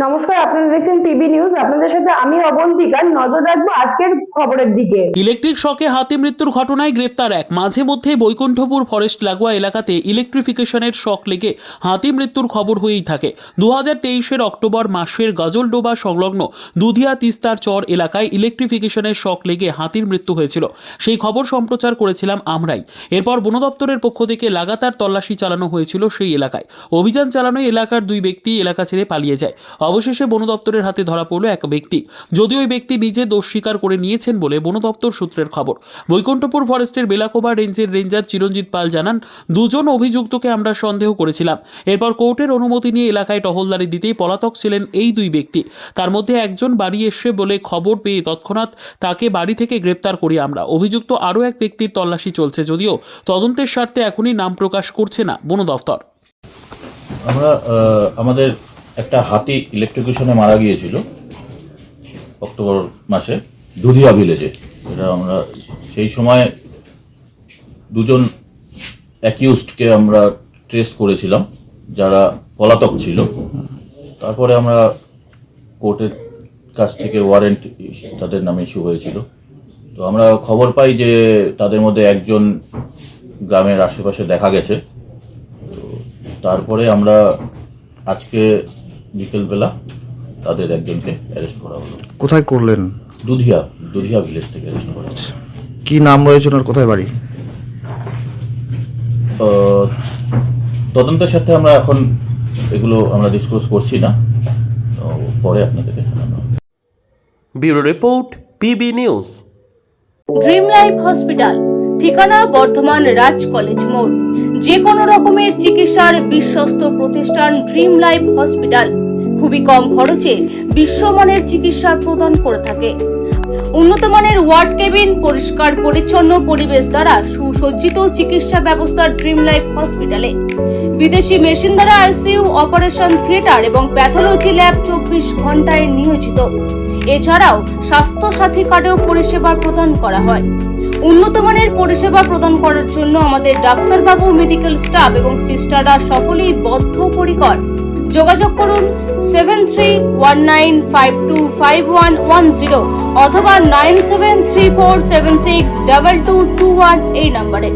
নমস্কার, আপনারা দেখছেন পিবি নিউজ। আপনাদের সাথে আমি অবন্তিকা। নজর রাখবো আজকের খবরের দিকে। ইলেকট্রিক শকে হাতি মৃত্যুর ঘটনায় গ্রেপ্তার এক। মাঝে মধ্যে বৈকুণ্ঠপুর ফরেস্ট লাগোয়া এলাকাতে ইলেকট্রিফিকেশনের শক লেগে হাতি মৃত্যুর খবর হয়েই থাকে। 2023 অক্টোবর মাসের গজলডোবা সংলগ্ন দুধিয়া তিস্তার চর এলাকায় ইলেকট্রিফিকেশনের শক লেগে হাতির মৃত্যু হয়েছিল। সেই খবর সম্প্রচার করেছিলাম আমরাই। এরপর বন দপ্তরের পক্ষ থেকে লাগাতার তল্লাশি চালানো হয়েছিল সেই এলাকায়। অভিযান চালানোয় এলাকার 2 ব্যক্তি এলাকা ছেড়ে পালিয়ে যায়। অবশেষে বন দপ্তরের হাতে ধরা পড়ল এক ব্যক্তি। যদিও ওই ব্যক্তি নিজে দোষ স্বীকার করে নিয়েছেন বলে বন দপ্তর সূত্রের খবর। বৈকুণ্ঠপুর ফরেস্টের বেলাকোবা রেঞ্জের রেঞ্জার চিরঞ্জিত পাল জানান, 2 জন অভিযুক্তকে আমরা সন্দেহ করেছিলাম। এরপর কোর্টের অনুমতি নিয়ে এলাকায় টহলদারি দিতেই পলাতক ছিলেন এই 2 ব্যক্তি। তার মধ্যে একজন বাড়ি এসে বলে খবর পেয়ে তৎক্ষণাৎ তাকে বাড়ি থেকে গ্রেপ্তার করি আমরা। অভিযুক্ত আরও এক ব্যক্তির তল্লাশি চলছে, যদিও তদন্তের স্বার্থে এখনই নাম প্রকাশ করছে না বন দফতর। আমরা আমাদের একটা হাতি ইলেকট্রিকিউশনে মারা গিয়েছিল অক্টোবর মাসে দুধিয়া ভিলেজে। এটা আমরা সেই সময় 2 জন অ্যাকিউজডকে আমরা ট্রেস করেছিলাম, যারা পলাতক ছিল। তারপরে আমরা কোর্টের কাছ থেকে ওয়ারেন্ট তাদের নামে ইস্যু হয়েছিল। তো আমরা খবর পাই যে তাদের মধ্যে একজন গ্রামের আশেপাশে দেখা গেছে। তো তারপরে আমরা আজকে বিকেলবেলা তাদের একজনকে অ্যারেস্ট করা হলো। কোথায় করলেন? দুধিয়া ভিলেজ থেকে অ্যারেস্ট করা হচ্ছে। কি নাম রয়েছে ওনার, কোথায় বাড়ি? তদন্তের সাথে আমরা এখন এগুলো আমরা ডিসক্লোজ করছি না, তো পরে আপনাদেরকে জানানো হবে। Bureau report, PB news. Dream life hospital, ঠিকানা বর্ধমান রাজ কলেজ মোড়। যে কোনো রকমের চিকিৎসার বিশ্বস্ত প্রতিষ্ঠান ড্রিম লাইফ হসপিটাল খুবই কম খরচে বিশ্বমানের চিকিৎসা প্রদান করে থাকে। উন্নত মানের ওয়ার্ড কেবিন, পরিষ্কার পরিচ্ছন্ন পরিবেশ দ্বারা সুসজ্জিত চিকিৎসা ব্যবস্থা ড্রিম লাইফ হসপিটালে। বিদেশি মেশিন দ্বারা আইসিইউ, অপারেশন থিয়েটার এবং প্যাথোলজি ল্যাব 24 ঘন্টায় নিয়োজিত। এছাড়াও স্বাস্থ্য সাথী কার্ডেও পরিষেবা প্রদান করা হয়। উন্নত মানের পরিষেবা প্রদান করার জন্য আমাদের ডাক্তারবাবু, মেডিকেল স্টাফ এবং সিস্টাররা সকলেই বদ্ধপরিকর। যোগাযোগ করুন 7319525110 অথবা 9734762221 এই নম্বরে।